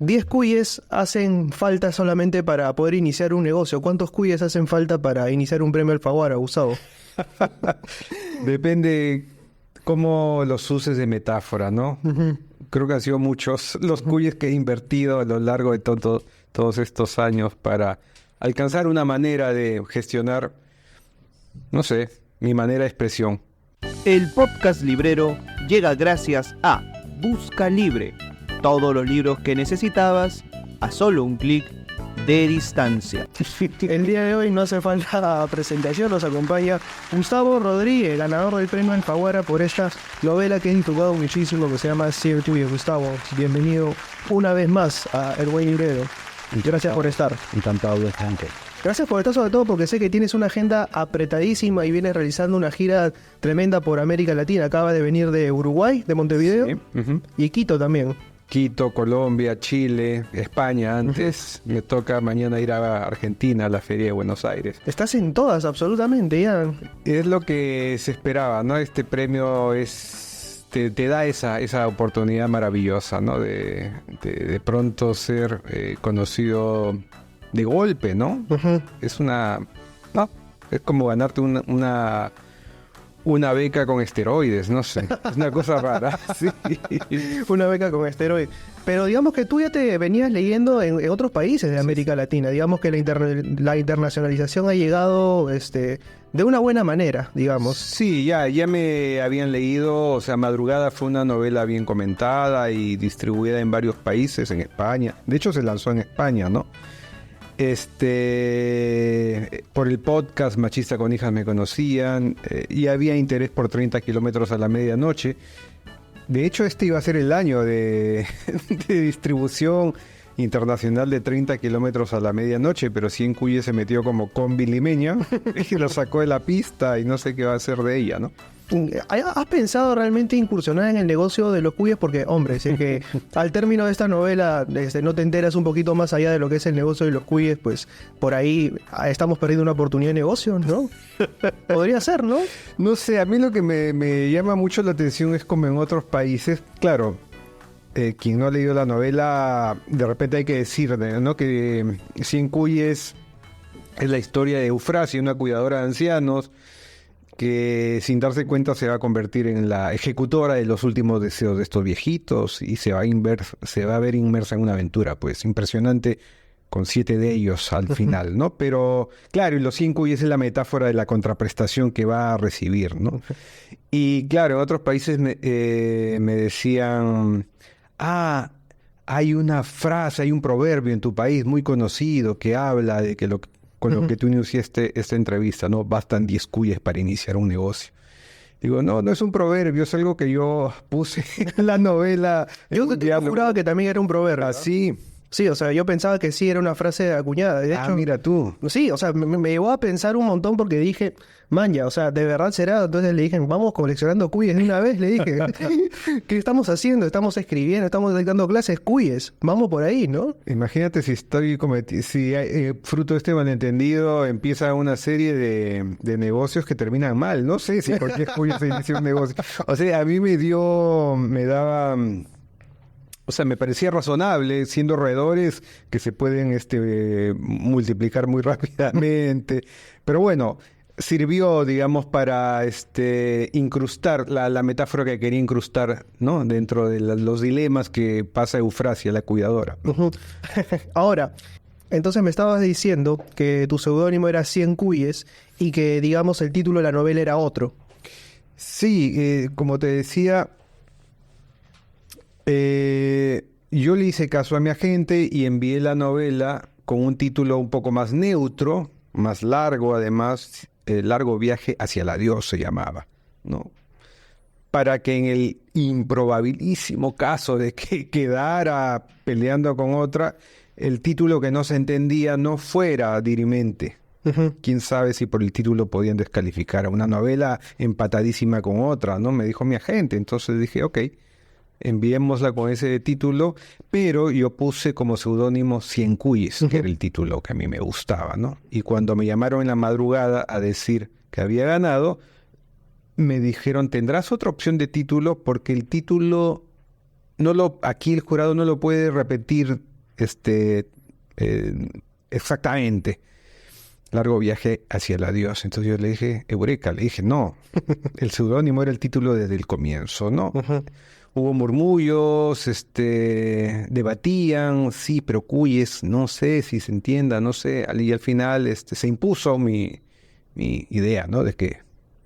10 cuyes hacen falta solamente para poder iniciar un negocio. ¿Cuántos cuyes hacen falta para iniciar un premio Alfaguara, Gustavo? Depende cómo los uses de metáfora, ¿no? Ujú. Creo que han sido muchos los cuyes que he invertido a lo largo de todos estos años para alcanzar una manera de gestionar, no sé, mi manera de expresión. El podcast librero llega gracias a Busca Libre. Todos los libros que necesitabas a solo un clic de distancia. El día de hoy no hace falta presentación, nos acompaña Gustavo Rodríguez, ganador del premio Alfaguara por esta novela que he disfrutado muchísimo, que se llama Ser Tuyo. Gustavo, bienvenido una vez más a El Buen Librero. Gracias por estar. Encantado de gente. Gracias por estar, sobre todo porque sé que tienes una agenda apretadísima y vienes realizando una gira tremenda por América Latina. Acaba de venir de Uruguay, de Montevideo, Sí. Ujú. y Quito también. Quito, Colombia, Chile, España antes. Me toca mañana ir a Argentina, a la Feria de Buenos Aires. Estás en todas, absolutamente, ya. Es lo que se esperaba, ¿no? Este premio te da esa oportunidad maravillosa, ¿no? De pronto ser conocido de golpe, ¿no? Ujú. No, es como ganarte una beca con esteroides, no sé. Es una cosa rara, sí. Una beca con esteroide. Pero digamos que tú ya te venías leyendo en otros países de América Latina. Digamos que la internacionalización ha llegado de una buena manera, digamos. Sí, ya me habían leído, o sea, Madrugada fue una novela bien comentada y distribuida en varios países, en España. De hecho, se lanzó en España, ¿no? Por el podcast Machista con Hijas me conocían, y había interés por 30 kilómetros a la medianoche. De hecho, este iba a ser el año de distribución internacional de 30 kilómetros a la medianoche, pero Cien Cuyes se metió como combi limeña y lo sacó de la pista y no sé qué va a hacer de ella, ¿no? ¿Has pensado realmente incursionar en el negocio de los cuyes? Porque, hombre, si es que al término de esta novela no te enteras un poquito más allá de lo que es el negocio de los cuyes, pues por ahí estamos perdiendo una oportunidad de negocio, ¿no? Podría ser, ¿no? No sé, a mí lo que me llama mucho la atención es como en otros países, claro, quien no ha leído la novela, de repente hay que decir, ¿no? Que Cien Cuyes es la historia de Eufrasia, una cuidadora de ancianos, que sin darse cuenta se va a convertir en la ejecutora de los últimos deseos de estos viejitos y se va a ver inmersa en una aventura, pues impresionante, con 7 de ellos al final, ¿no? Pero claro, y los 5 y esa es la metáfora de la contraprestación que va a recibir, ¿no? Y claro, en otros países me decían, hay una frase, hay un proverbio en tu país muy conocido que habla de que con lo que tú iniciaste esta entrevista, ¿no? Bastan 10 cuyes para iniciar un negocio. Digo, no es un proverbio, es algo que yo puse en la novela. Yo juraba que también era un proverbio. Así. Sí, o sea, yo pensaba que sí era una frase acuñada. De hecho, Mira tú. sí, o sea, me llevó a pensar un montón porque dije, man, ya, o sea, ¿de verdad será? Entonces le dije, vamos coleccionando cuyes de una vez, le dije. ¿Qué estamos haciendo? Estamos escribiendo, estamos dando clases cuyes. Vamos por ahí, ¿no? Imagínate si fruto de este malentendido empieza una serie de negocios que terminan mal. No sé si cualquier cuyo se inicia un negocio. O sea, a mí o sea, me parecía razonable, siendo roedores que se pueden multiplicar muy rápidamente. Pero bueno, sirvió, digamos, para incrustar la metáfora que quería incrustar, ¿no? Dentro de los dilemas que pasa Eufrasia, la cuidadora. Ujú. Ahora, entonces me estabas diciendo que tu seudónimo era Cien Cuyes y que, digamos, el título de la novela era otro. Sí, como te decía, yo le hice caso a mi agente y envié la novela con un título un poco más neutro, más largo además, Largo viaje hacia la Dios se llamaba, ¿no? Para que en el improbabilísimo caso de que quedara peleando con otra, el título que no se entendía no fuera dirimente. Ujú. Quién sabe si por el título podían descalificar a una novela empatadísima con otra, ¿no? Me dijo mi agente, entonces dije, ok, enviémosla con ese título, pero yo puse como seudónimo Cien Cuyes, que era el título que a mí me gustaba, ¿no? Y cuando me llamaron en la madrugada a decir que había ganado, me dijeron, ¿tendrás otra opción de título? Porque el título, aquí el jurado no lo puede repetir exactamente. Largo viaje hacia el adiós. Entonces yo le dije, Eureka, le dije, no, el seudónimo era el título desde el comienzo, ¿no? Ujú. Hubo murmullos, debatían, sí, pero cuyes, no sé si se entienda, no sé. Y al final se impuso mi idea, ¿no? De que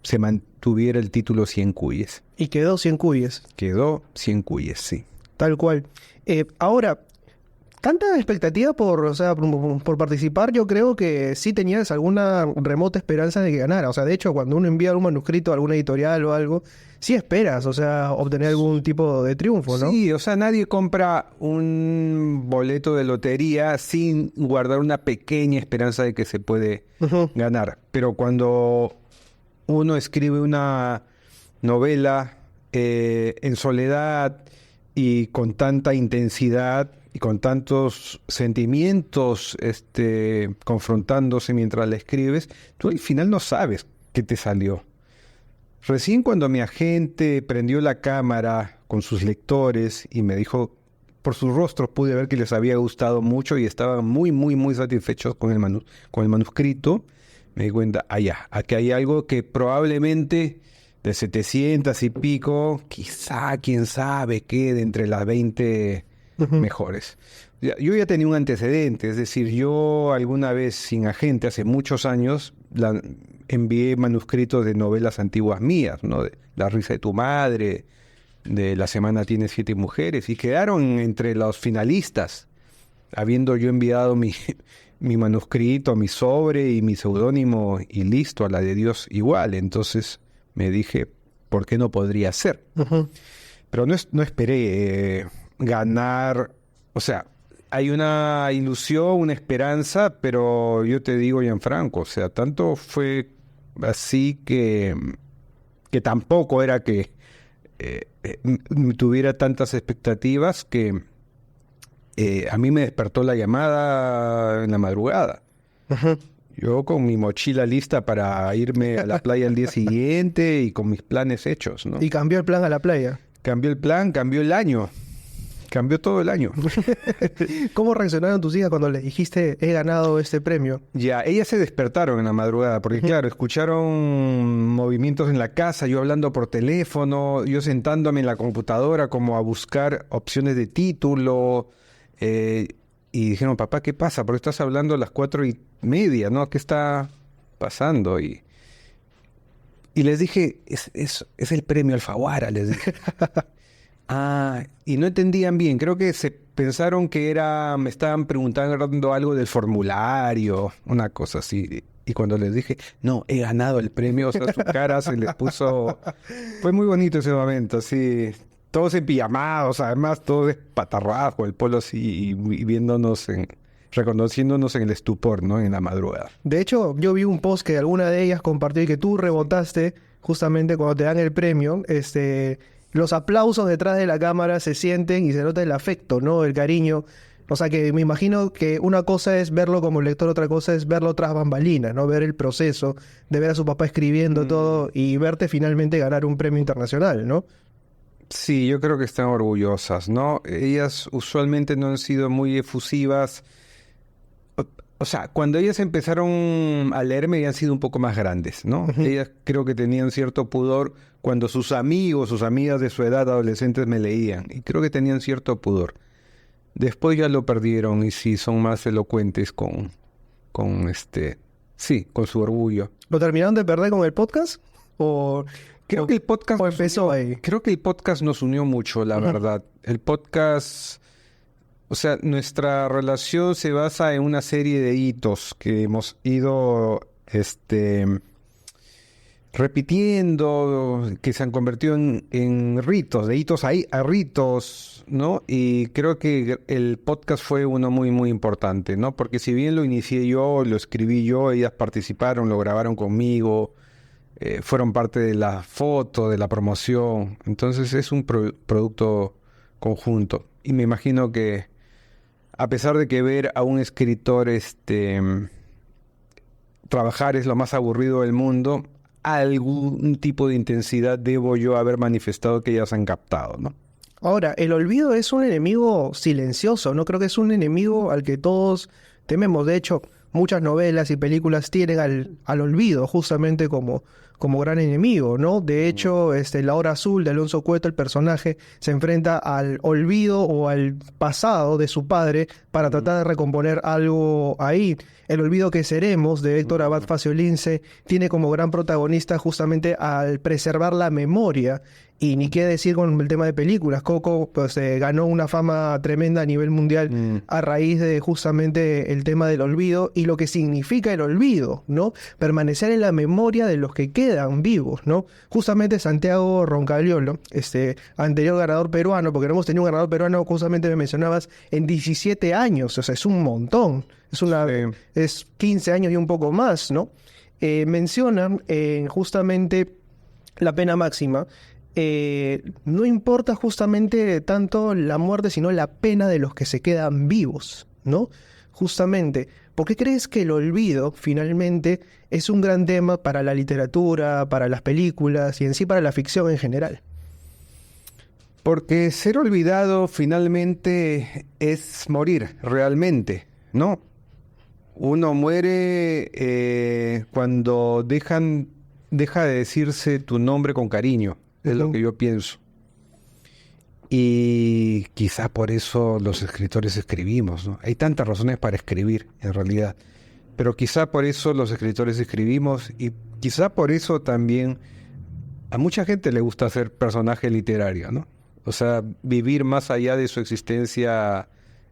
se mantuviera el título 100 cuyes. Y quedó 100 cuyes, Quedó 100 cuyes, sí. tal cual. Ahora, tanta expectativa o sea, por participar, yo creo que sí tenías alguna remota esperanza de que ganara. O sea, de hecho, cuando uno envía un manuscrito a alguna editorial o algo, sí esperas, o sea, obtener algún tipo de triunfo, ¿no? Sí, o sea, nadie compra un boleto de lotería sin guardar una pequeña esperanza de que se puede Ujú. ganar. Pero cuando uno escribe una novela en soledad y con tanta intensidad y con tantos sentimientos confrontándose mientras la escribes, tú al final no sabes qué te salió. Recién cuando mi agente prendió la cámara con sus lectores y me dijo, por sus rostros pude ver que les había gustado mucho y estaban muy, muy, muy satisfechos con el manuscrito, me di cuenta, ya, aquí hay algo que probablemente de 700 y pico, quizá, quién sabe, quede entre las 20 Ujú. mejores. Yo ya tenía un antecedente, es decir, yo alguna vez sin agente, hace muchos años, envié manuscritos de novelas antiguas mías, ¿no? De La risa de tu madre, de La semana tiene 7 mujeres, y quedaron entre los finalistas, habiendo yo enviado mi manuscrito, mi sobre y mi seudónimo, y listo, a la de Dios igual. Entonces me dije, ¿por qué no podría ser? Ujú. Pero no esperé ganar, o sea, hay una ilusión, una esperanza, pero yo te digo, Gianfranco, o sea, tanto fue así que tampoco era que tuviera tantas expectativas que a mí me despertó la llamada en la madrugada. Ujú. Yo con mi mochila lista para irme a la playa al día siguiente y con mis planes hechos, ¿no? Y cambió el plan a la playa. Cambió el plan, cambió el año, cambió todo el año. ¿Cómo reaccionaron tus hijas cuando les dijiste, he ganado este premio? Ya, ellas se despertaron en la madrugada, porque claro, escucharon movimientos en la casa, yo hablando por teléfono, yo sentándome en la computadora como a buscar opciones de título, y dijeron, papá, ¿qué pasa? Porque estás hablando a las 4:30, ¿no? ¿Qué está pasando? Y les dije, es el premio Alfaguara, les dije. Y no entendían bien. Creo que se pensaron que me estaban preguntando algo del formulario, una cosa así. Y cuando les dije, no, he ganado el premio, o sea, su cara se les puso... Fue muy bonito ese momento, sí. Todos empijamados, además, todos despatarrados con el polo así y viéndonos reconociéndonos en el estupor, ¿no? En la madrugada. De hecho, yo vi un post que alguna de ellas compartió y que tú rebotaste justamente cuando te dan el premio. Los aplausos detrás de la cámara se sienten y se nota el afecto, ¿no? El cariño. O sea que me imagino que una cosa es verlo como lector, otra cosa es verlo tras bambalinas, ¿no? Ver el proceso de ver a su papá escribiendo todo y verte finalmente ganar un premio internacional, ¿no? Sí, yo creo que están orgullosas, ¿no? Ellas usualmente no han sido muy efusivas. O sea, cuando ellas empezaron a leerme, ya han sido un poco más grandes, ¿no? Ujú. Ellas creo que tenían cierto pudor cuando sus amigos, sus amigas de su edad, adolescentes, me leían. Y creo que tenían cierto pudor. Después ya lo perdieron y sí, son más elocuentes sí, con su orgullo. ¿Lo terminaron de perder con el podcast? ¿O, Creo o- que el podcast o nos empezó unió, ahí? creo que el podcast nos unió mucho, la Ujú. verdad. El podcast, o sea, nuestra relación se basa en una serie de hitos que hemos ido, repitiendo, que se han convertido en ritos, de hitos a ritos, ¿no? Y creo que el podcast fue uno muy, muy importante, ¿no? Porque si bien lo inicié yo, lo escribí yo, ellas participaron, lo grabaron conmigo, fueron parte de la foto, de la promoción. Entonces es un producto conjunto. Y me imagino que a pesar de que ver a un escritor trabajar es lo más aburrido del mundo, algún tipo de intensidad debo yo haber manifestado que ellas han captado, ¿no? Ahora, el olvido es un enemigo silencioso, no creo que es un enemigo al que todos tememos. De hecho, muchas novelas y películas tienen al olvido justamente como gran enemigo, ¿no? De hecho, La Hora Azul de Alonso Cueto, el personaje, se enfrenta al olvido o al pasado de su padre para tratar de recomponer algo ahí. El olvido que seremos, de Héctor Abad Faciolince, tiene como gran protagonista justamente al preservar la memoria. Y ni qué decir con el tema de películas. Coco pues, ganó una fama tremenda a nivel mundial a raíz de justamente el tema del olvido y lo que significa el olvido, ¿no? Permanecer en la memoria de los que quedan vivos, ¿no? Justamente Santiago Roncaliolo, anterior ganador peruano, porque no hemos tenido un ganador peruano, justamente me mencionabas, en 17 años, o sea, es un montón. Es 15 años y un poco más, ¿no? Mencionan justamente la pena máxima. No importa justamente tanto la muerte, sino la pena de los que se quedan vivos, ¿no? Justamente, ¿por qué crees que el olvido finalmente es un gran tema para la literatura, para las películas y en sí para la ficción en general? Porque ser olvidado finalmente es morir, realmente, ¿no? Uno muere cuando deja de decirse tu nombre con cariño, es lo que yo pienso. Y quizá por eso los escritores escribimos, ¿no? Hay tantas razones para escribir, en realidad. Pero quizá por eso los escritores escribimos y quizá por eso también a mucha gente le gusta ser personaje literario, ¿no? O sea, vivir más allá de su existencia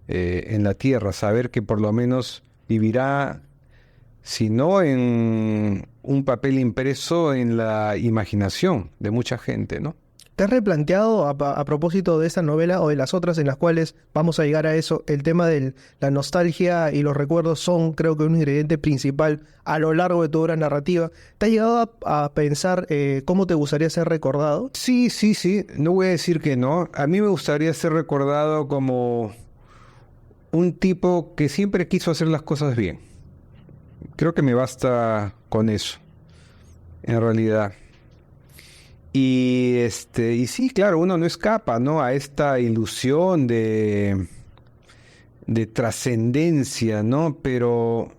en la tierra, saber que por lo menos vivirá, si no en un papel impreso, en la imaginación de mucha gente, ¿no? ¿Te has replanteado a propósito de esta novela o de las otras en las cuales vamos a llegar a eso? El tema de la nostalgia y los recuerdos son, creo que, un ingrediente principal a lo largo de tu obra narrativa. ¿Te has llegado a pensar cómo te gustaría ser recordado? Sí. No voy a decir que no. A mí me gustaría ser recordado como un tipo que siempre quiso hacer las cosas bien. Creo que me basta con eso, en realidad. Y sí, claro, uno no escapa, ¿no?, a esta ilusión de trascendencia, ¿no? Pero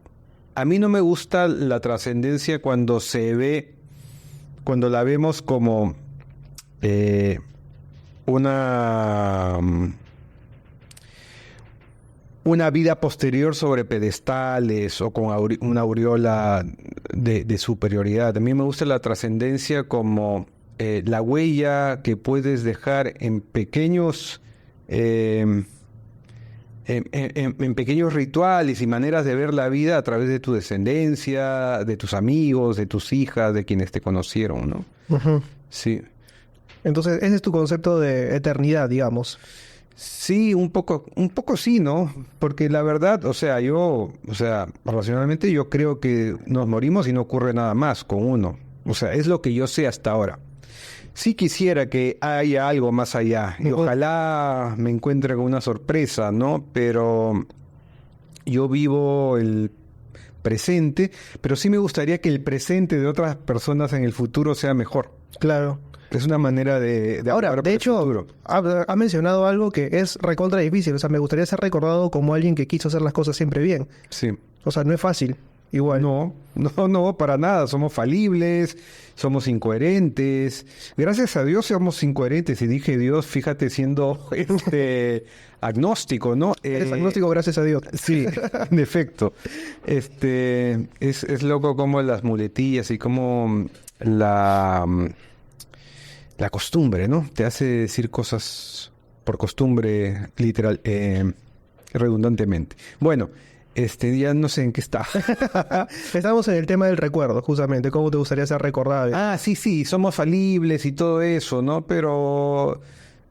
a mí no me gusta la trascendencia cuando la vemos como una vida posterior sobre pedestales o con una aureola de superioridad. A mí me gusta la trascendencia como la huella que puedes dejar en pequeños en pequeños rituales y maneras de ver la vida a través de tu descendencia, de tus amigos, de tus hijas, de quienes te conocieron, ¿no? Uh-huh. Sí. Entonces, ese es tu concepto de eternidad, digamos. Sí, un poco sí, ¿no? Porque la verdad, racionalmente yo creo que nos morimos y no ocurre nada más con uno. O sea, es lo que yo sé hasta ahora. Sí quisiera que haya algo más allá y ojalá me encuentre con una sorpresa, ¿no? Pero yo vivo el presente, pero sí me gustaría que el presente de otras personas en el futuro sea mejor. Claro. Es una manera de ahora, de hecho, ha mencionado algo que es recontra difícil. O sea, me gustaría ser recordado como alguien que quiso hacer las cosas siempre bien. Sí. O sea, no es fácil. Igual. No, para nada. Somos falibles, somos incoherentes. Gracias a Dios somos incoherentes. Y dije Dios, fíjate, siendo agnóstico, ¿no? Eres agnóstico gracias a Dios. Sí, en efecto. Es loco como las muletillas y como la costumbre, ¿no? Te hace decir cosas por costumbre, literal, redundantemente. Bueno, ya no sé en qué está. Estamos en el tema del recuerdo, justamente. ¿Cómo te gustaría ser recordado? Ah, sí, somos falibles y todo eso, ¿no? Pero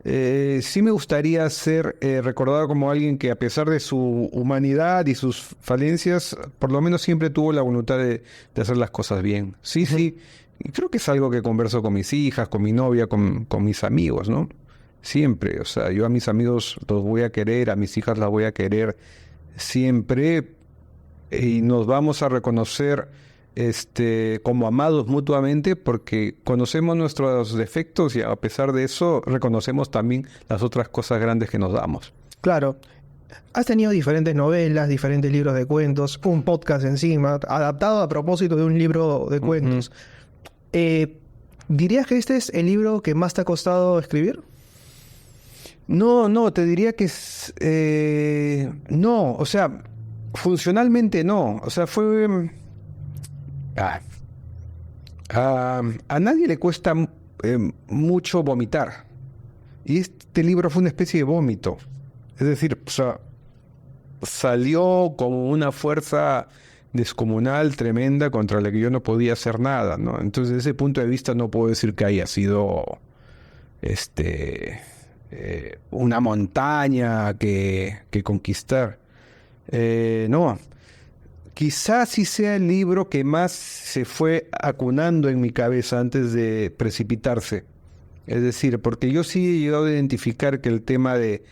sí me gustaría ser recordado como alguien que, a pesar de su humanidad y sus falencias, por lo menos siempre tuvo la voluntad de hacer las cosas bien. Sí. Y creo que es algo que converso con mis hijas, con mi novia, con mis amigos, ¿no? Siempre. O sea, yo a mis amigos los voy a querer, a mis hijas las voy a querer siempre, y nos vamos a reconocer como amados mutuamente porque conocemos nuestros defectos y a pesar de eso reconocemos también las otras cosas grandes que nos damos. Claro. Has tenido diferentes novelas, diferentes libros de cuentos, un podcast encima, adaptado a propósito de un libro de cuentos. ¿Dirías que este es el libro que más te ha costado escribir? No, te diría que no, o sea, funcionalmente no. O sea, fue... a nadie le cuesta mucho vomitar. Y este libro fue una especie de vómito. Es decir, o sea, salió como una fuerza descomunal, tremenda, contra la que yo no podía hacer nada, ¿no? Entonces, desde ese punto de vista no puedo decir que haya sido una montaña que conquistar. No, quizás sí sea el libro que más se fue acunando en mi cabeza antes de precipitarse. Es decir, porque yo sí he llegado a identificar que el tema de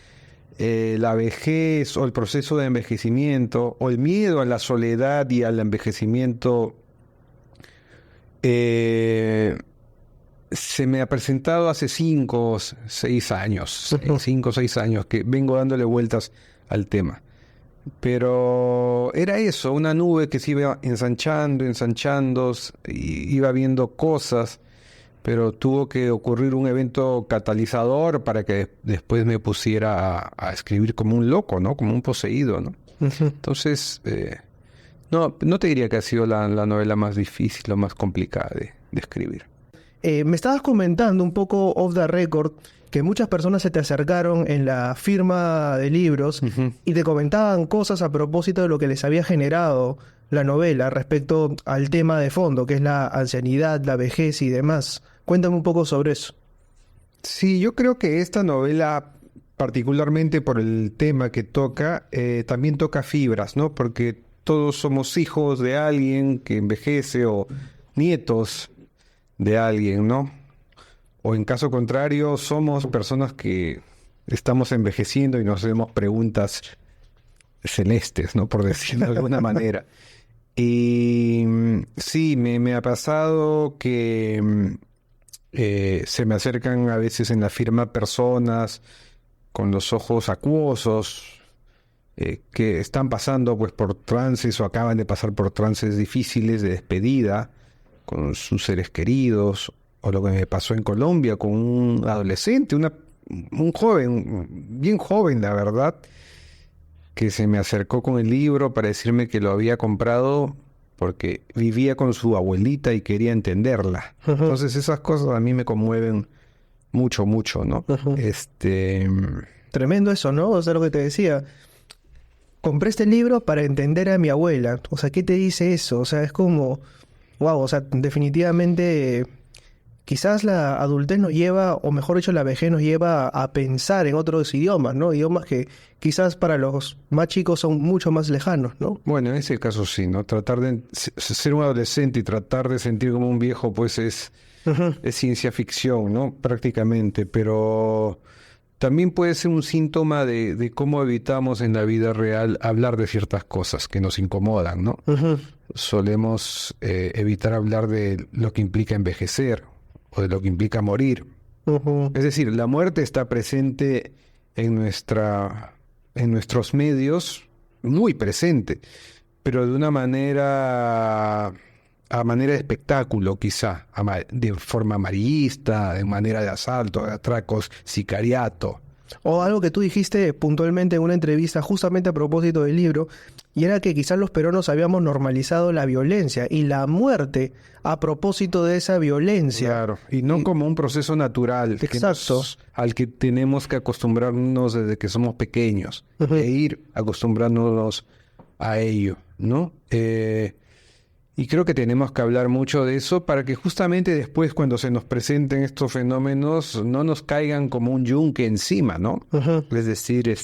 la vejez o el proceso de envejecimiento o el miedo a la soledad y al envejecimiento se me ha presentado hace 5 o 6 años, 5 o 6 años que vengo dándole vueltas al tema. Pero era eso, una nube que se iba ensanchando, y iba viendo cosas, pero tuvo que ocurrir un evento catalizador para que después me pusiera a escribir como un loco, ¿no? Como un poseído, ¿no? Entonces, no te diría que ha sido la novela más difícil o más complicada de escribir. Me estabas comentando un poco off the record que muchas personas se te acercaron en la firma de libros y te comentaban cosas a propósito de lo que les había generado la novela respecto al tema de fondo, que es la ancianidad, la vejez y demás. Cuéntame un poco sobre eso. Sí, yo creo que esta novela, particularmente por el tema que toca, también toca fibras, ¿no? Porque todos somos hijos de alguien que envejece o nietos de alguien, ¿no? O en caso contrario, somos personas que estamos envejeciendo y nos hacemos preguntas celestes, ¿no? Por decirlo de alguna manera. Y sí, me ha pasado que se me acercan a veces en la firma personas con los ojos acuosos que están pasando pues por trances o acaban de pasar por trances difíciles de despedida con sus seres queridos, o lo que me pasó en Colombia con un adolescente, un joven, bien joven la verdad, que se me acercó con el libro para decirme que lo había comprado porque vivía con su abuelita y quería entenderla. Entonces esas cosas a mí me conmueven mucho, ¿no? Tremendo eso, ¿no? O sea, lo que te decía. Compré este libro para entender a mi abuela. O sea, ¿qué te dice eso? O sea, es como... Wow, o sea, definitivamente... Quizás la adultez nos lleva, o mejor dicho, la vejez nos lleva a pensar en otros idiomas, ¿no? Idiomas que quizás para los más chicos son mucho más lejanos, ¿no? Bueno, en ese caso sí, ¿no? Tratar de ser un adolescente y tratar de sentir como un viejo, pues es ciencia ficción, ¿no? Prácticamente, pero también puede ser un síntoma de cómo evitamos en la vida real hablar de ciertas cosas que nos incomodan, ¿no? Solemos evitar hablar de lo que implica envejecer o de lo que implica morir. Es decir, la muerte está presente en nuestros medios, muy presente, pero de una manera, a manera de espectáculo quizá, de forma amarillista, de manera de asalto, de atracos, sicariato. O algo que tú dijiste puntualmente en una entrevista justamente a propósito del libro, y era que quizás los peruanos habíamos normalizado la violencia y la muerte a propósito de esa violencia. Claro, y no como un proceso natural. Exacto. Al que tenemos que acostumbrarnos desde que somos pequeños e ir acostumbrándonos a ello, ¿no? Y creo que tenemos que hablar mucho de eso para que justamente después cuando se nos presenten estos fenómenos no nos caigan como un yunque encima, ¿no? Es decir,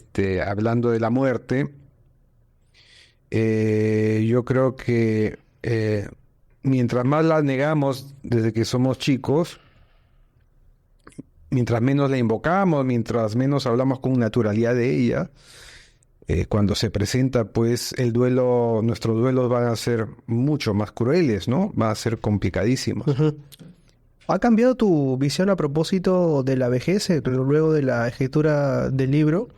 hablando de la muerte, yo creo que mientras más la negamos desde que somos chicos, mientras menos la invocamos, mientras menos hablamos con naturalidad de ella, cuando se presenta, pues el duelo, nuestros duelos van a ser mucho más crueles, ¿no? Van a ser complicadísimos. Ujú. ¿Ha cambiado tu visión a propósito de la vejez, pero luego de la escritura del libro?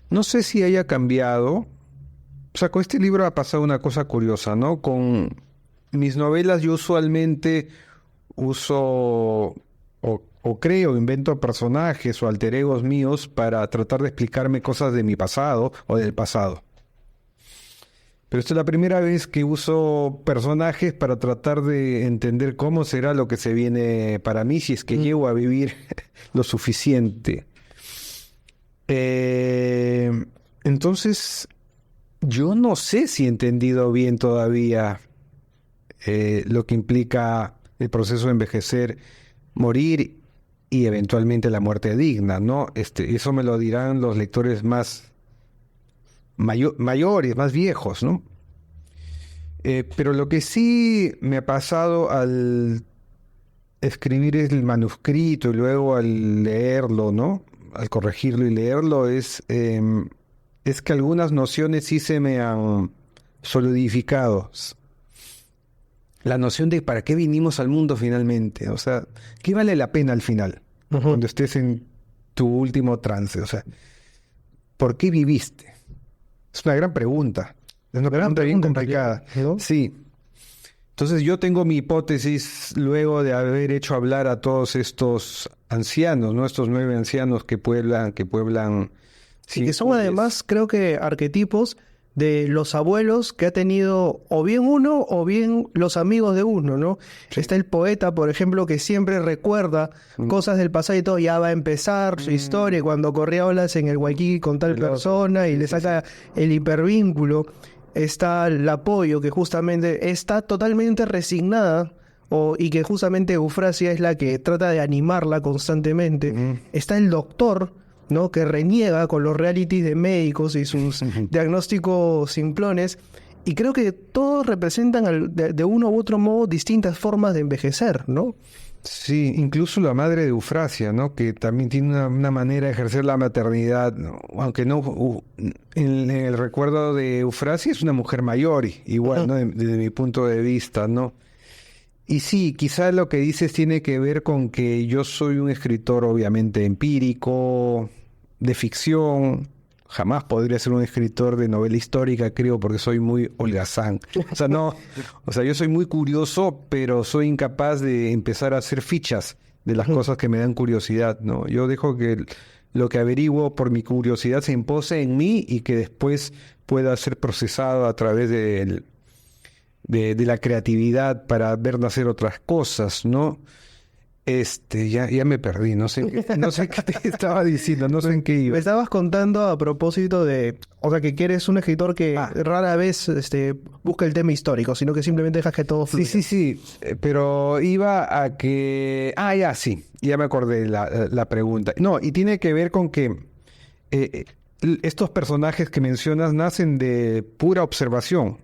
No sé si haya cambiado. O sea, con este libro ha pasado una cosa curiosa, ¿no? Con mis novelas yo usualmente uso o creo, invento personajes o alter egos míos para tratar de explicarme cosas de mi pasado o del pasado. Pero esta es la primera vez que uso personajes para tratar de entender cómo será lo que se viene para mí si es que llego a vivir lo suficiente. Entonces, yo no sé si he entendido bien todavía lo que implica el proceso de envejecer, morir y eventualmente la muerte digna, ¿no? Eso me lo dirán los lectores más mayores, más viejos, ¿no? Pero lo que sí me ha pasado al escribir el manuscrito y luego al leerlo, ¿no? Al corregirlo y leerlo, es que algunas nociones sí se me han solidificado. La noción de para qué vinimos al mundo finalmente. O sea, ¿qué vale la pena al final? Ujú. Cuando estés en tu último trance. O sea, ¿por qué viviste? Es una gran pregunta. Es una pregunta bien complicada, ¿no? Sí. Entonces yo tengo mi hipótesis luego de haber hecho hablar a todos estos ancianos, ¿no? Estos 9 ancianos que pueblan Y que son además, creo que, arquetipos de los abuelos que ha tenido o bien uno o bien los amigos de uno, ¿no? Sí. Está el poeta, por ejemplo, que siempre recuerda cosas del pasado y todo, ya va a empezar su historia, y cuando corría olas en el Waikiki con tal persona y le saca el hipervínculo. Está el apoyo, que justamente está totalmente resignada, y que justamente Eufrasia es la que trata de animarla constantemente. Está el doctor, ¿no? Que reniega con los realities de médicos y sus diagnósticos simplones. Y creo que todos representan de uno u otro modo distintas formas de envejecer, ¿no? Sí, incluso la madre de Eufrasia, ¿no? Que también tiene una manera de ejercer la maternidad, ¿no? Aunque no, en el recuerdo de Eufrasia es una mujer mayor, igual, ¿no? Desde mi punto de vista, ¿no? Y sí, quizás lo que dices tiene que ver con que yo soy un escritor obviamente empírico, de ficción. Jamás podría ser un escritor de novela histórica, creo, porque soy muy holgazán. O sea, yo soy muy curioso, pero soy incapaz de empezar a hacer fichas de las cosas que me dan curiosidad, ¿no? Yo dejo que lo que averiguo por mi curiosidad se impose en mí y que después pueda ser procesado a través de la creatividad para ver nacer otras cosas, ¿no? Ya me perdí, no sé qué te estaba diciendo, no sé en qué iba. Me estabas contando a propósito de, o sea, que eres un escritor que rara vez busca el tema histórico, sino que simplemente dejas que todo fluya. Sí, pero iba a que... sí, ya me acordé la pregunta. No, y tiene que ver con que estos personajes que mencionas nacen de pura observación.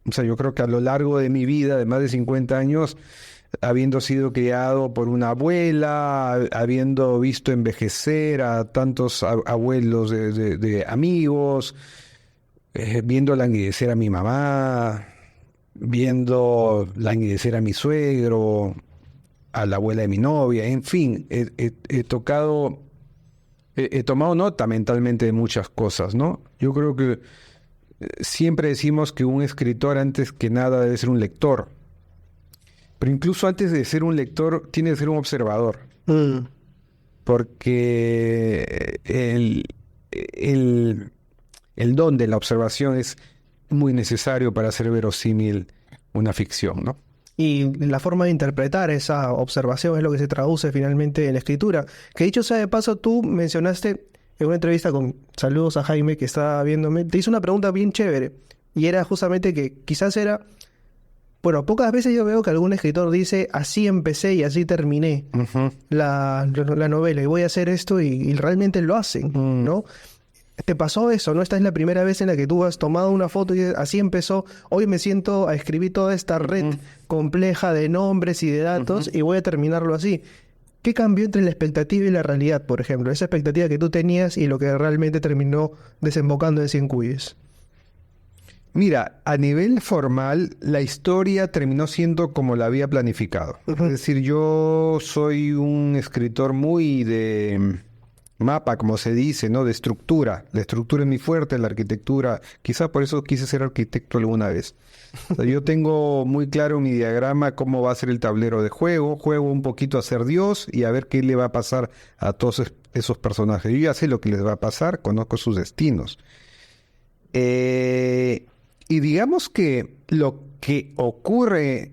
O sea, yo creo que a lo largo de mi vida, de más de 50 años, habiendo sido criado por una abuela, habiendo visto envejecer a tantos abuelos de amigos, viendo languidecer a mi mamá, viendo languidecer a mi suegro, a la abuela de mi novia, en fin, he tomado nota mentalmente de muchas cosas, ¿no? Yo creo que siempre decimos que un escritor antes que nada debe ser un lector. Pero incluso antes de ser un lector, tiene que ser un observador. Porque el don de la observación es muy necesario para hacer verosímil una ficción, ¿no? Y la forma de interpretar esa observación es lo que se traduce finalmente en la escritura. Que dicho sea de paso, tú mencionaste en una entrevista con saludos a Jaime, que está viéndome, te hizo una pregunta bien chévere. Y era justamente que quizás era... Bueno, pocas veces yo veo que algún escritor dice, así empecé y así terminé la novela, y voy a hacer esto, y realmente lo hacen, ¿no? ¿Te pasó eso, no? Esta es la primera vez en la que tú has tomado una foto y dices, así empezó, hoy me siento a escribir toda esta red compleja de nombres y de datos y voy a terminarlo así. ¿Qué cambió entre la expectativa y la realidad, por ejemplo? Esa expectativa que tú tenías y lo que realmente terminó desembocando en 100 cuyes. Mira, a nivel formal, la historia terminó siendo como la había planificado. Es decir, yo soy un escritor muy de mapa, como se dice, ¿no? De estructura. La estructura es muy fuerte, la arquitectura. Quizá por eso quise ser arquitecto alguna vez. O sea, yo tengo muy claro mi diagrama, cómo va a ser el tablero de juego. Juego un poquito a ser Dios y a ver qué le va a pasar a todos esos personajes. Yo ya sé lo que les va a pasar, conozco sus destinos. Y digamos que lo que ocurre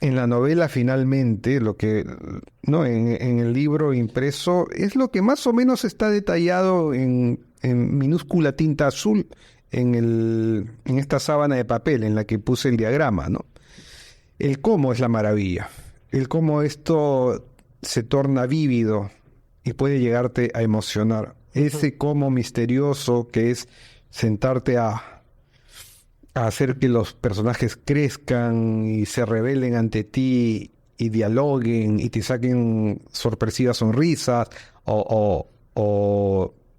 en la novela finalmente, lo que, ¿no? en el libro impreso, es lo que más o menos está detallado en minúscula tinta azul en esta sábana de papel en la que puse el diagrama, ¿no? El cómo es la maravilla, el cómo esto se torna vívido y puede llegarte a emocionar. Ese cómo misterioso que es sentarte a hacer que los personajes crezcan y se rebelen ante ti y dialoguen y te saquen sorpresivas sonrisas o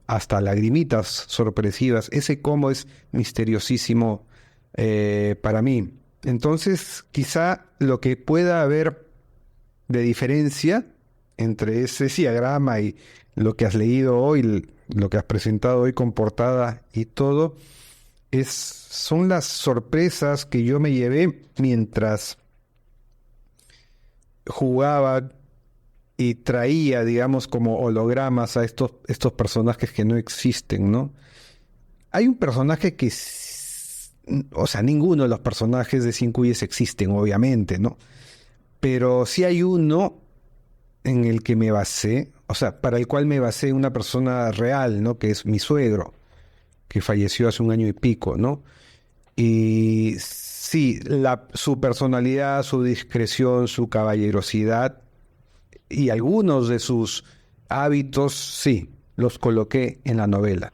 hasta lagrimitas sorpresivas. Ese cómo es misteriosísimo para mí. Entonces, quizá lo que pueda haber de diferencia entre ese diagrama y lo que has leído hoy, lo que has presentado hoy con portada y todo, son las sorpresas que yo me llevé mientras jugaba y traía, digamos, como hologramas a estos personajes que no existen, ¿no? Hay un personaje que, o sea, ninguno de los personajes de Cien Cuyes existen, obviamente, ¿no? Pero sí hay uno en el que me basé, o sea, para el cual me basé una persona real, ¿no? Que es mi suegro, que falleció hace un año y pico, ¿no? Y sí, su personalidad, su discreción, su caballerosidad y algunos de sus hábitos, sí, los coloqué en la novela.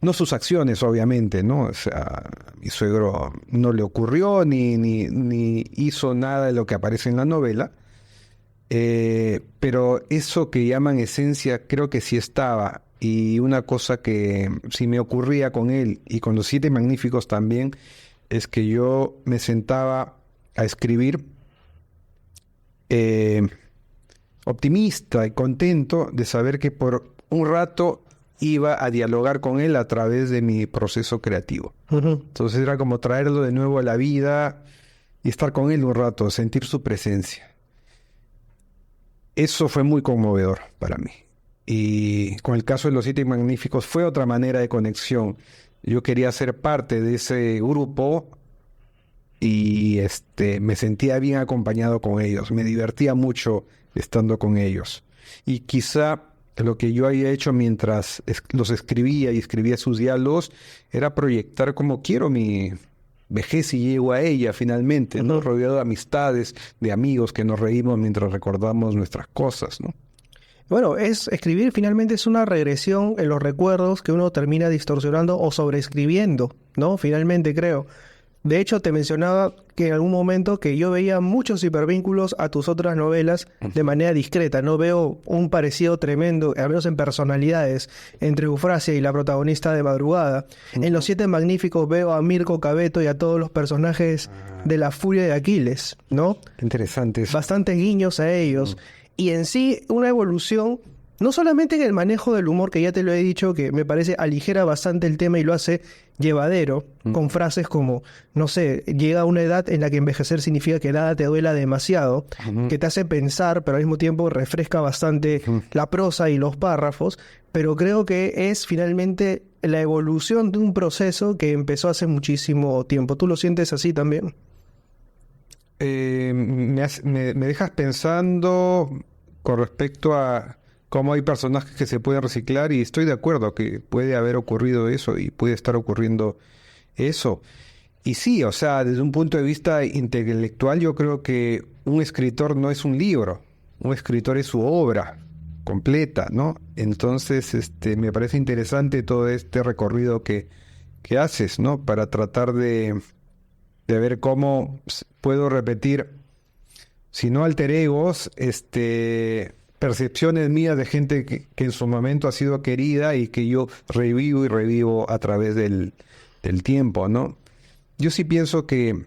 No sus acciones, obviamente, ¿no? O sea, a mi suegro no le ocurrió ni hizo nada de lo que aparece en la novela, pero eso que llaman esencia creo que sí estaba. Y una cosa que sí me ocurría con él y con los Siete Magníficos también, es que yo me sentaba a escribir optimista y contento de saber que por un rato iba a dialogar con él a través de mi proceso creativo. Entonces era como traerlo de nuevo a la vida y estar con él un rato, sentir su presencia. Eso fue muy conmovedor para mí. Y con el caso de los Siete Magníficos fue otra manera de conexión. Yo quería ser parte de ese grupo y me sentía bien acompañado con ellos. Me divertía mucho estando con ellos. Y quizá lo que yo había hecho mientras los escribía y escribía sus diálogos era proyectar como quiero mi vejez y llego a ella finalmente, ¿no? Rodeado de amistades, de amigos que nos reímos mientras recordamos nuestras cosas, ¿no? Bueno, escribir finalmente es una regresión en los recuerdos que uno termina distorsionando o sobreescribiendo, ¿no? Finalmente creo. De hecho, te mencionaba que en algún momento que yo veía muchos hipervínculos a tus otras novelas de manera discreta. No veo un parecido tremendo, al menos en personalidades, entre Eufrasia y la protagonista de Madrugada. En Los Siete Magníficos veo a Mirko Cabeto y a todos los personajes de La Furia de Aquiles, ¿no? Interesante eso. Bastantes guiños a ellos. Y en sí, una evolución, no solamente en el manejo del humor, que ya te lo he dicho, que me parece aligera bastante el tema y lo hace llevadero, con frases como, no sé, llega a una edad en la que envejecer significa que nada te duela demasiado, que te hace pensar, pero al mismo tiempo refresca bastante la prosa y los párrafos, pero creo que es finalmente la evolución de un proceso que empezó hace muchísimo tiempo. ¿Tú lo sientes así también? Me dejas pensando con respecto a cómo hay personajes que se pueden reciclar y estoy de acuerdo que puede haber ocurrido eso y puede estar ocurriendo eso. Y sí, o sea, desde un punto de vista intelectual yo creo que un escritor no es un libro, un escritor es su obra completa, ¿no? Entonces, me parece interesante todo este recorrido que haces, ¿no? Para tratar de ver cómo puedo repetir, si no alter egos, percepciones mías de gente que en su momento ha sido querida y que yo revivo y revivo a través del tiempo, ¿no? Yo sí pienso que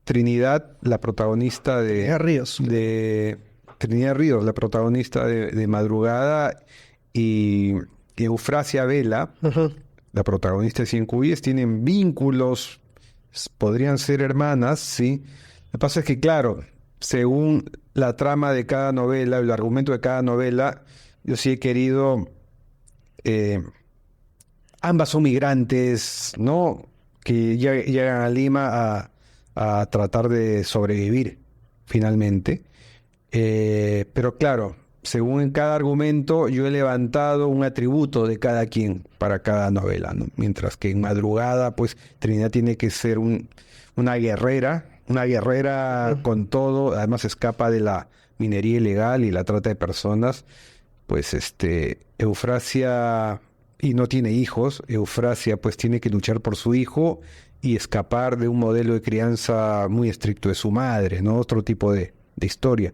Trinidad, la protagonista de Trinidad Ríos, la protagonista de Madrugada, y Eufrasia Vela, Ujú. la protagonista de Cien Cuyes, tienen vínculos, podrían ser hermanas, sí. Lo que pasa es que, claro, según la trama de cada novela, el argumento de cada novela, yo sí he querido... ambas son migrantes, ¿no? Que llegan a Lima a tratar de sobrevivir, finalmente. Pero claro, según en cada argumento, yo he levantado un atributo de cada quien para cada novela, ¿no? Mientras que en Madrugada, pues, Trinidad tiene que ser una guerrera con todo, además escapa de la minería ilegal y la trata de personas. Pues Eufrasia, y no tiene hijos, Eufrasia pues tiene que luchar por su hijo y escapar de un modelo de crianza muy estricto de su madre, ¿no? Otro tipo de historia.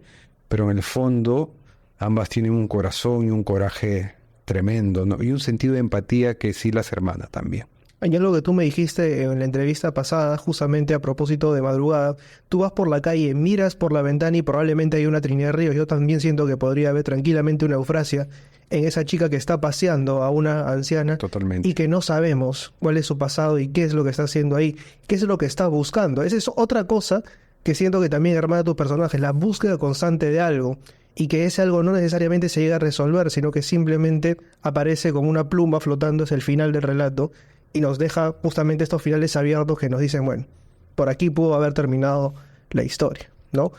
Pero en el fondo ambas tienen un corazón y un coraje tremendo, ¿no? Y un sentido de empatía que sí las hermana también. Hay algo que tú me dijiste en la entrevista pasada, justamente a propósito de Madrugada. Tú vas por la calle, miras por la ventana y probablemente hay una Trinidad Ríos. Yo también siento que podría haber tranquilamente una Eufrasia en esa chica que está paseando a una anciana Totalmente. y que no sabemos cuál es su pasado y qué es lo que está haciendo ahí, qué es lo que está buscando. Esa es otra cosa que siento que también hermana a tus personajes, la búsqueda constante de algo y que ese algo no necesariamente se llega a resolver, sino que simplemente aparece como una pluma flotando hacia el final del relato y nos deja justamente estos finales abiertos que nos dicen, bueno, por aquí pudo haber terminado la historia, ¿no?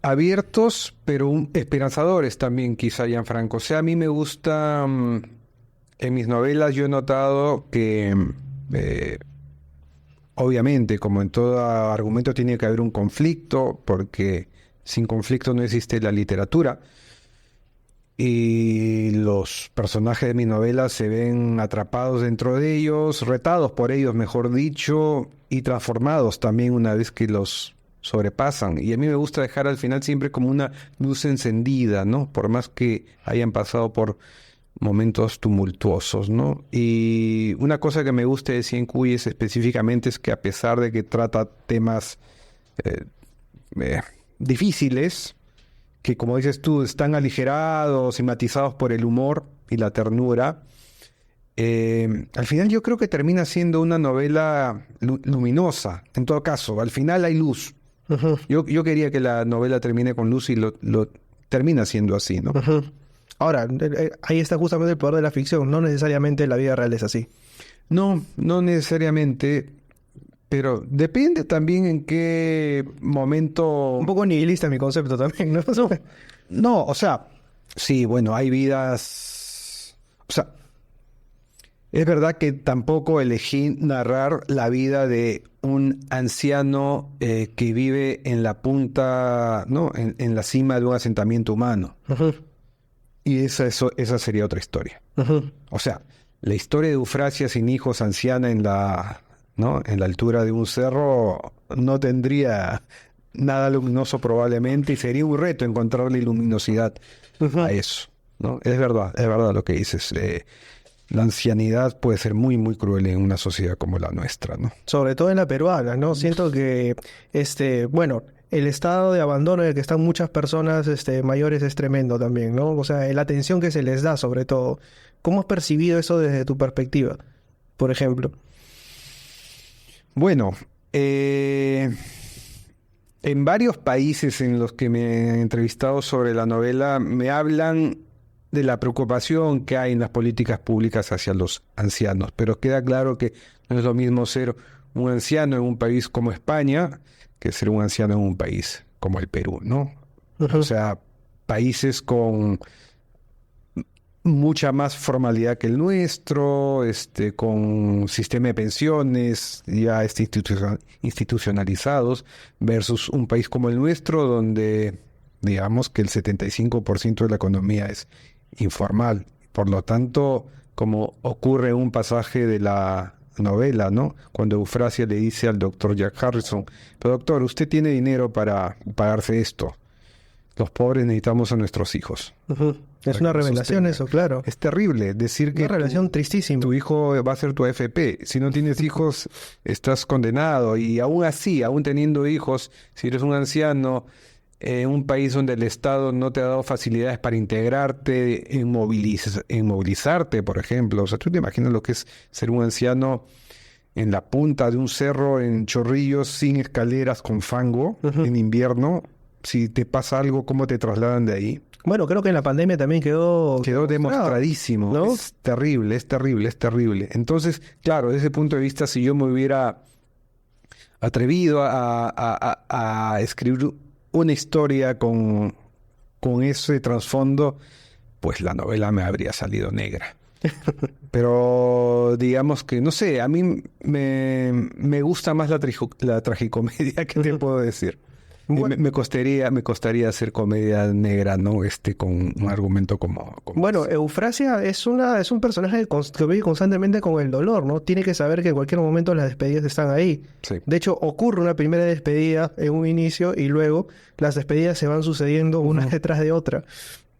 Abiertos, pero esperanzadores también, quizá, Gianfranco. O sea, a mí me gusta, en mis novelas yo he notado que, obviamente, como en todo argumento, tiene que haber un conflicto, porque sin conflicto no existe la literatura. Y los personajes de mi novela se ven atrapados dentro de ellos, retados por ellos, mejor dicho, y transformados también una vez que los sobrepasan. Y a mí me gusta dejar al final siempre como una luz encendida, ¿no? Por más que hayan pasado por momentos tumultuosos, ¿no? Y una cosa que me gusta de Cien Cuyes específicamente es que, a pesar de que trata temas eh, eh, difíciles, que, como dices tú, están aligerados y matizados por el humor y la ternura, al final yo creo que termina siendo una novela luminosa. En todo caso, al final hay luz. Ujú, Yo quería que la novela termine con luz y lo termina siendo así, ¿no? ujú. Ahora, ahí está justamente el poder de la ficción, no necesariamente la vida real es así. No, no necesariamente, pero depende también en qué momento. Un poco nihilista mi concepto también, ¿no? No, o sea, sí, bueno, hay vidas. O sea, es verdad que tampoco elegí narrar la vida de un anciano que vive en la punta, ¿no? En la cima de un asentamiento humano. Ujú, Y esa sería otra historia. ujú, O sea, la historia de Eufrasia sin hijos, anciana ¿no? En la altura de un cerro, no tendría nada luminoso probablemente, y sería un reto encontrarle luminosidad ujú. a eso, ¿no? Es verdad lo que dices. La ancianidad puede ser muy, muy cruel en una sociedad como la nuestra, ¿no? Sobre todo en la peruana, ¿no? Siento que, bueno, el estado de abandono en el que están muchas personas, mayores es tremendo también, ¿no? O sea, la atención que se les da, sobre todo. ¿Cómo has percibido eso desde tu perspectiva, por ejemplo? Bueno, en varios países en los que me han entrevistado sobre la novela, me hablan de la preocupación que hay en las políticas públicas hacia los ancianos, pero queda claro que no es lo mismo ser un anciano en un país como España que ser un anciano en un país como el Perú, ¿no? O Ujú, sea, países con mucha más formalidad que el nuestro, con sistema de pensiones ya institucionalizados, versus un país como el nuestro, donde digamos que el 75% de la economía es informal. Por lo tanto, como ocurre en un pasaje de la novela, ¿no? Cuando Eufrasia le dice al doctor Jack Harrison: pero doctor, usted tiene dinero para pagarse esto. los pobres necesitamos a nuestros hijos. Es una revelación eso, claro. Es terrible decir que Una revelación tristísima. tu hijo va a ser tu AFP. Si no tienes hijos, estás condenado. Y aún así, aún teniendo hijos, si eres un anciano en un país donde el Estado no te ha dado facilidades para integrarte, en movilizarte, por ejemplo. O sea, tú te imaginas lo que es ser un anciano en la punta de un cerro en Chorrillos, sin escaleras, con fango, en invierno. Si te pasa algo, ¿cómo te trasladan de ahí? Bueno, creo que en la pandemia también quedó demostradísimo, ¿no? Es terrible, es terrible, es terrible. Entonces, claro, desde ese punto de vista, si yo me hubiera atrevido a escribir una historia con ese trasfondo, pues la novela me habría salido negra. Pero digamos que, no sé, a mí me gusta más la tragicomedia, ¿qué te puedo decir? Bueno. Me costaría hacer comedia negra, ¿no? Con un argumento como Bueno, ese. Eufrasia es un personaje que vive constantemente con el dolor, ¿no? Tiene que saber que en cualquier momento las despedidas están ahí. Sí. De hecho, ocurre una primera despedida en un inicio y luego las despedidas se van sucediendo una detrás de otra.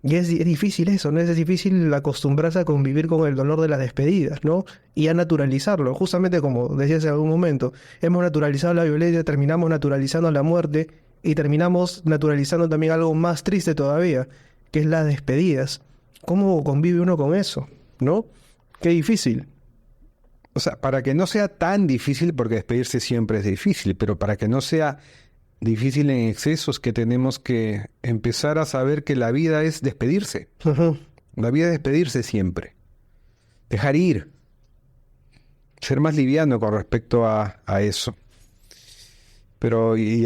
Y es difícil eso, ¿no? Es difícil acostumbrarse a convivir con el dolor de las despedidas, ¿no? Y a naturalizarlo. Justamente como decías en algún momento, hemos naturalizado la violencia, terminamos naturalizando la muerte y terminamos naturalizando también algo más triste todavía, que es las despedidas. ¿Cómo convive uno con eso? ¿No? Qué difícil. O sea, para que no sea tan difícil, porque despedirse siempre es difícil, pero para que no sea difícil en excesos, que tenemos que empezar a saber que la vida es despedirse. La vida es despedirse siempre. Dejar ir. Ser más liviano con respecto a eso. Pero y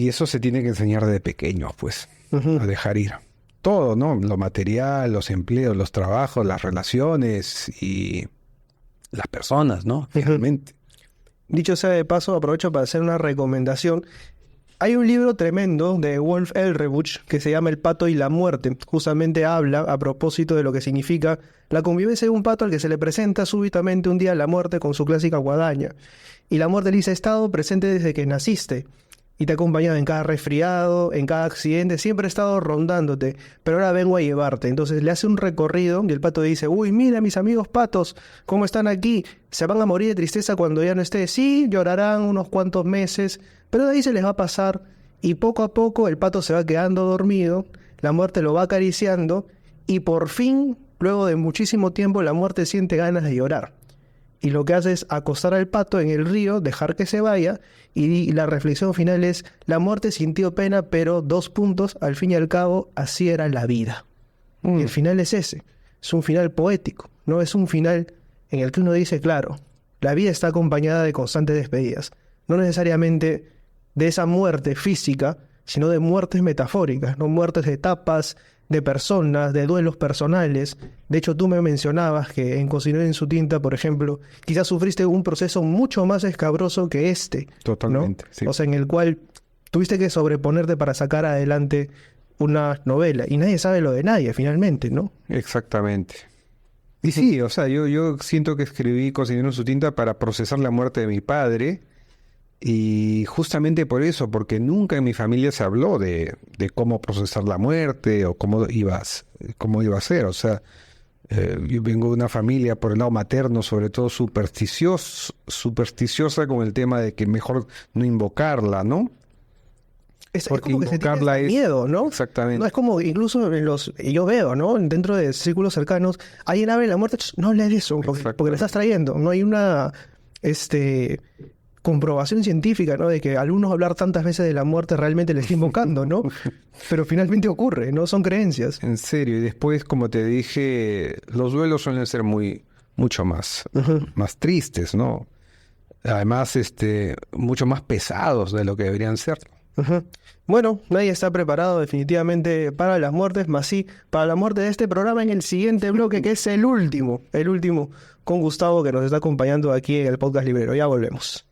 eso se tiene que enseñar desde pequeños, pues, a dejar ir. Todo, ¿no? Lo material, los empleos, los trabajos, las relaciones y las personas, ¿no? Finalmente. Dicho sea de paso, aprovecho para hacer una recomendación. Hay un libro tremendo de Wolf Ehrlich que se llama El pato y la muerte. Justamente habla a propósito de lo que significa la convivencia de un pato al que se le presenta súbitamente un día la muerte con su clásica guadaña. Y la muerte le dice: he estado presente desde que naciste y te ha acompañado en cada resfriado, en cada accidente, siempre he estado rondándote, pero ahora vengo a llevarte. Entonces le hace un recorrido y el pato dice: uy, mira mis amigos patos, ¿cómo están aquí? ¿Se van a morir de tristeza cuando ya no esté? Sí, llorarán unos cuantos meses, pero de ahí se les va a pasar y poco a poco el pato se va quedando dormido, la muerte lo va acariciando y por fin, luego de muchísimo tiempo, la muerte siente ganas de llorar. Y lo que hace es acostar al pato en el río, dejar que se vaya, y la reflexión final es: la muerte sintió pena, pero 2 puntos, al fin y al cabo, así era la vida. Y el final es ese, es un final poético, no es un final en el que uno dice, claro, la vida está acompañada de constantes despedidas, no necesariamente de esa muerte física, sino de muertes metafóricas, no muertes de etapas, de personas, de duelos personales. De hecho, tú me mencionabas que en Cocinero en su tinta, por ejemplo, quizás sufriste un proceso mucho más escabroso que este. Totalmente, ¿no? sí. O sea, en el cual tuviste que sobreponerte para sacar adelante una novela. Y nadie sabe lo de nadie, finalmente, ¿no? Exactamente. Y sí, o sea, yo siento que escribí Cocinero en su tinta para procesar la muerte de mi padre. Y justamente por eso, porque nunca en mi familia se habló de cómo procesar la muerte o cómo iba a ser. O sea, yo vengo de una familia por el lado materno, sobre todo supersticiosa con el tema de que mejor no invocarla, ¿no? Es Porque como que se tiene invocarla ese es... miedo, ¿no? Exactamente. No, es como incluso yo veo, ¿no? Dentro de círculos cercanos, alguien habla de la muerte, no hables de eso, porque le estás trayendo. No hay una comprobación científica, ¿no? De que algunos hablar tantas veces de la muerte realmente le está invocando, ¿no? Pero finalmente ocurre, ¿no? Son creencias. En serio, y después, como te dije, los duelos suelen ser mucho más tristes, ¿no? Además, mucho más pesados de lo que deberían ser. Bueno, nadie está preparado definitivamente para las muertes, más sí para la muerte de este programa en el siguiente bloque, que es el último con Gustavo, que nos está acompañando aquí en el Podcast Librero. Ya volvemos.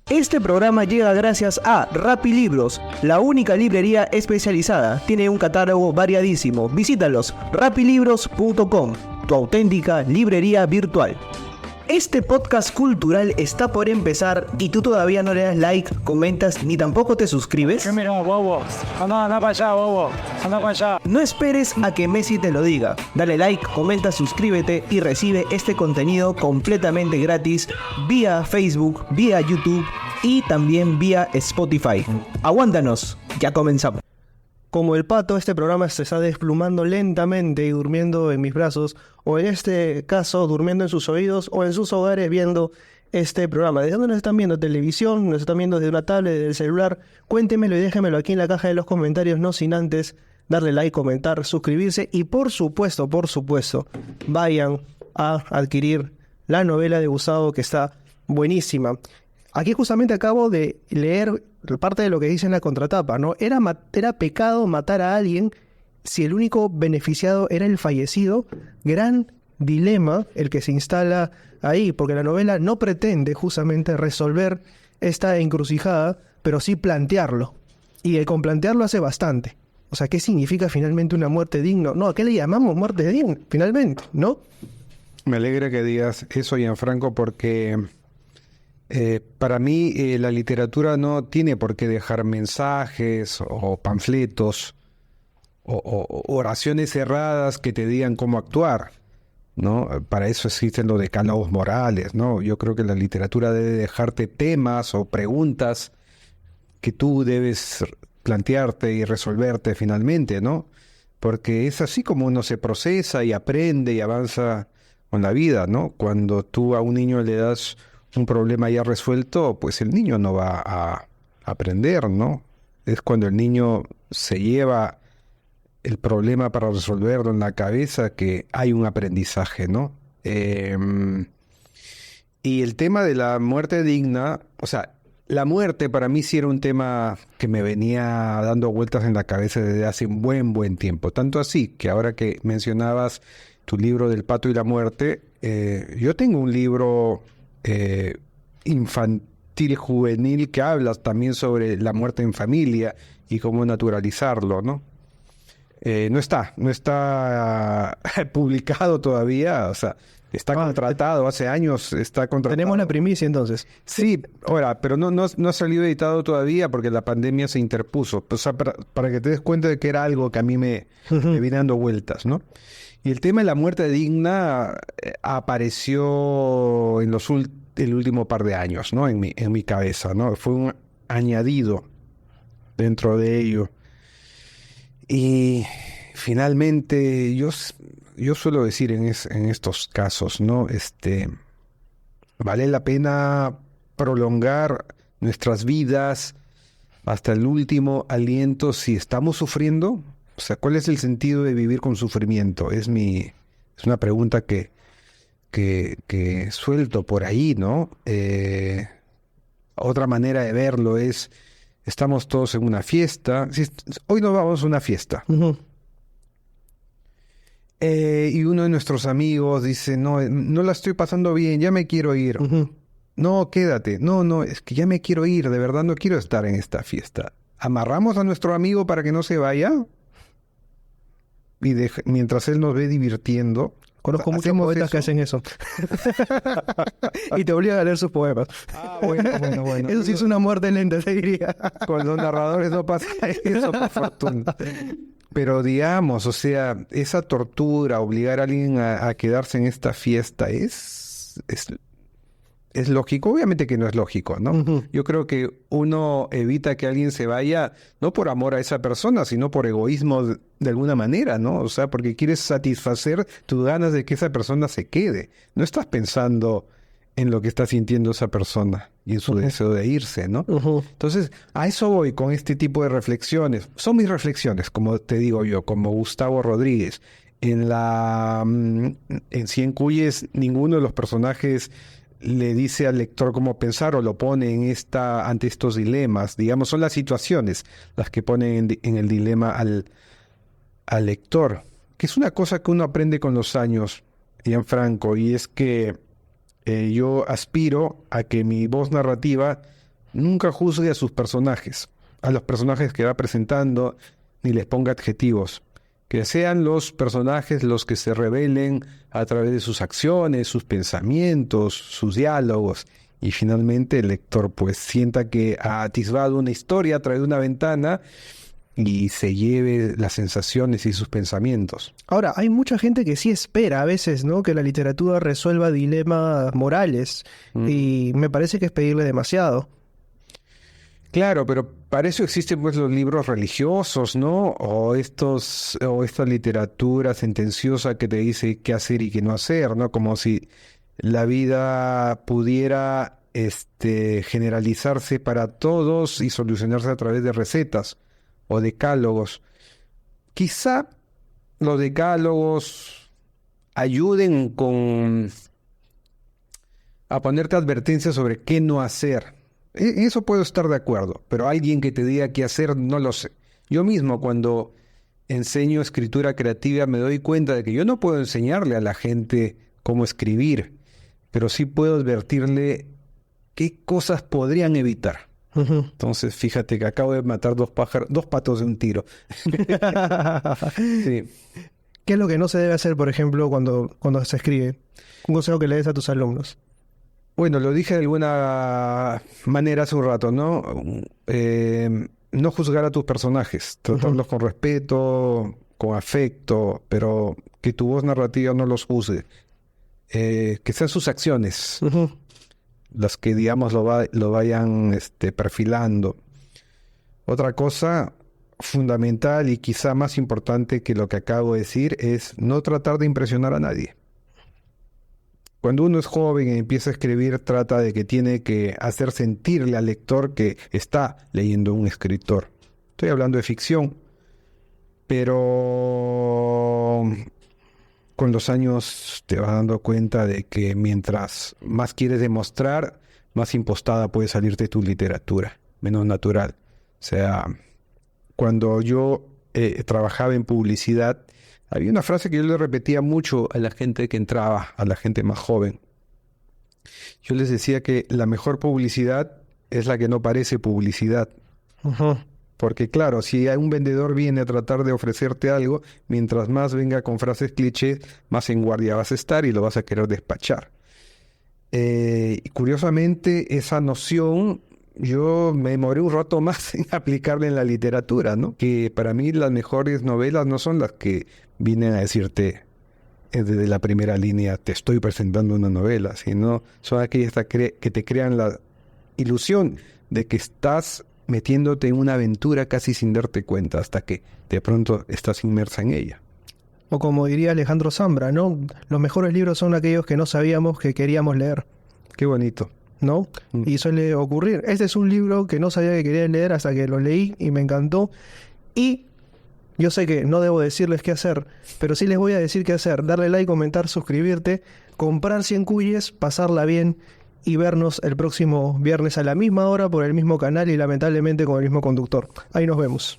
Este programa llega gracias a Rappi Libros, la única librería especializada. Tiene un catálogo variadísimo. Visítalos, rappilibros.com, tu auténtica librería virtual. Este podcast cultural está por empezar y tú todavía no le das like, comentas ni tampoco te suscribes. Mira, bobo. Anda para allá, bobo. Anda para allá. No esperes a que Messi te lo diga. Dale like, comenta, suscríbete y recibe este contenido completamente gratis vía Facebook, vía YouTube y también vía Spotify. Aguántanos, ya comenzamos. Como el pato, este programa se está desplumando lentamente y durmiendo en mis brazos, o en este caso, durmiendo en sus oídos o en sus hogares viendo este programa. ¿Desde dónde nos están viendo? ¿Televisión? ¿Nos están viendo desde una tablet, desde el celular? Cuéntemelo y déjenmelo aquí en la caja de los comentarios, no sin antes darle like, comentar, suscribirse y por supuesto, vayan a adquirir la novela de Gustavo que está buenísima. Aquí justamente acabo de leer parte de lo que dice en la contratapa, ¿no? Era pecado matar a alguien si el único beneficiado era el fallecido. Gran dilema el que se instala ahí, porque la novela no pretende justamente resolver esta encrucijada, pero sí plantearlo. Y con plantearlo hace bastante. O sea, ¿qué significa finalmente una muerte digna? No, ¿a qué le llamamos muerte digna? Finalmente, ¿no? Me alegra que digas eso, Gianfranco, porque para mí la literatura no tiene por qué dejar mensajes o panfletos o oraciones cerradas que te digan cómo actuar, ¿no? Para eso existen los decálogos morales, ¿no? Yo creo que la literatura debe dejarte temas o preguntas que tú debes plantearte y resolverte finalmente, ¿no? Porque es así como uno se procesa y aprende y avanza con la vida, ¿no? Cuando tú a un niño le das un problema ya resuelto, pues el niño no va a aprender, ¿no? Es cuando el niño se lleva el problema para resolverlo en la cabeza que hay un aprendizaje, ¿no? Y el tema de la muerte digna, o sea, la muerte para mí sí era un tema que me venía dando vueltas en la cabeza desde hace un buen tiempo. Tanto así que ahora que mencionabas tu libro del pato y la muerte, yo tengo un libro infantil, juvenil, que habla también sobre la muerte en familia y cómo naturalizarlo, ¿no? No está publicado todavía, o sea, está contratado, hace años está contratado. Tenemos la primicia entonces. Sí, ahora, pero no ha salido editado todavía porque la pandemia se interpuso. O sea, para que te des cuenta de que era algo que a mí me viene dando vueltas, ¿no? Y el tema de la muerte digna apareció en el último par de años, ¿no? En mi cabeza, ¿no? Fue un añadido dentro de ello. Y finalmente, yo suelo decir en estos casos, ¿no? Vale la pena prolongar nuestras vidas hasta el último aliento si estamos sufriendo. O sea, ¿cuál es el sentido de vivir con sufrimiento? Es una pregunta que suelto por ahí, ¿no? Otra manera de verlo es, estamos todos en una fiesta. Hoy nos vamos a una fiesta. Uh-huh. Y uno de nuestros amigos dice, no la estoy pasando bien, ya me quiero ir. Uh-huh. No, quédate. No, es que ya me quiero ir, de verdad no quiero estar en esta fiesta. ¿Amarramos a nuestro amigo para que no se vaya? Y mientras él nos ve divirtiendo. Conozco muchos poetas que hacen eso. Y te obligan a leer sus poemas. Ah, bueno. Eso sí es una muerte lenta, te diría. Con los narradores no pasa eso, por fortuna. Pero digamos, o sea, esa tortura, obligar a alguien a quedarse en esta fiesta, ¿es lógico? Obviamente que no es lógico, ¿no? Uh-huh. Yo creo que uno evita que alguien se vaya, no por amor a esa persona, sino por egoísmo de alguna manera, ¿no? O sea, porque quieres satisfacer tus ganas de que esa persona se quede. No estás pensando en lo que está sintiendo esa persona y en su Uh-huh. deseo de irse, ¿no? Uh-huh. Entonces, a eso voy con este tipo de reflexiones. Son mis reflexiones, como te digo yo, como Gustavo Rodríguez. En 100 Cuyes, ninguno de los personajes le dice al lector cómo pensar o lo pone ante estos dilemas. Digamos, son las situaciones las que ponen en el dilema al lector, que es una cosa que uno aprende con los años, Gianfranco, y es que yo aspiro a que mi voz narrativa nunca juzgue a sus personajes, a los personajes que va presentando, ni les ponga adjetivos. Que sean los personajes los que se revelen a través de sus acciones, sus pensamientos, sus diálogos. Y finalmente el lector pues sienta que ha atisbado una historia a través de una ventana y se lleve las sensaciones y sus pensamientos. Ahora, hay mucha gente que sí espera a veces, ¿no?, que la literatura resuelva dilemas morales. Y me parece que es pedirle demasiado. Claro, pero para eso existen pues los libros religiosos, ¿no? O esta literatura sentenciosa que te dice qué hacer y qué no hacer, ¿no? Como si la vida pudiera generalizarse para todos y solucionarse a través de recetas o decálogos. Quizá los decálogos ayuden a ponerte advertencias sobre qué no hacer. En eso puedo estar de acuerdo, pero alguien que te diga qué hacer, no lo sé. Yo mismo, cuando enseño escritura creativa, me doy cuenta de que yo no puedo enseñarle a la gente cómo escribir, pero sí puedo advertirle qué cosas podrían evitar. Ujú. Entonces, fíjate que acabo de matar dos patos de un tiro. Sí. ¿Qué es lo que no se debe hacer, por ejemplo, cuando se escribe? Un consejo que le des a tus alumnos. Bueno, lo dije de alguna manera hace un rato, ¿no? No juzgar a tus personajes, tratarlos con respeto, con afecto, pero que tu voz narrativa no los juzgue. Que sean sus acciones Ujú. las que, digamos, lo vayan perfilando. Otra cosa fundamental y quizá más importante que lo que acabo de decir es no tratar de impresionar a nadie. Cuando uno es joven y empieza a escribir, trata de que tiene que hacer sentirle al lector que está leyendo un escritor. Estoy hablando de ficción, pero con los años te vas dando cuenta de que mientras más quieres demostrar, más impostada puede salirte tu literatura, menos natural. O sea, cuando yo trabajaba en publicidad, había una frase que yo le repetía mucho a la gente que entraba, a la gente más joven. Yo les decía que la mejor publicidad es la que no parece publicidad. Ujú. Porque claro, si un vendedor viene a tratar de ofrecerte algo, mientras más venga con frases clichés, más en guardia vas a estar y lo vas a querer despachar. Y curiosamente, esa noción yo me demoré un rato más en aplicarla en la literatura, ¿no? Que para mí las mejores novelas no son las que vienen a decirte desde la primera línea, te estoy presentando una novela, sino son aquellas que te crean la ilusión de que estás metiéndote en una aventura casi sin darte cuenta, hasta que de pronto estás inmersa en ella. O como diría Alejandro Zambra, ¿no? Los mejores libros son aquellos que no sabíamos que queríamos leer, Qué bonito. ¿no? Y suele ocurrir. Este es un libro que no sabía que quería leer hasta que lo leí y me encantó. Y yo sé que no debo decirles qué hacer, pero sí les voy a decir qué hacer. Darle like, comentar, suscribirte, comprar 100 cuyes, pasarla bien y vernos el próximo viernes a la misma hora por el mismo canal y lamentablemente con el mismo conductor. Ahí nos vemos.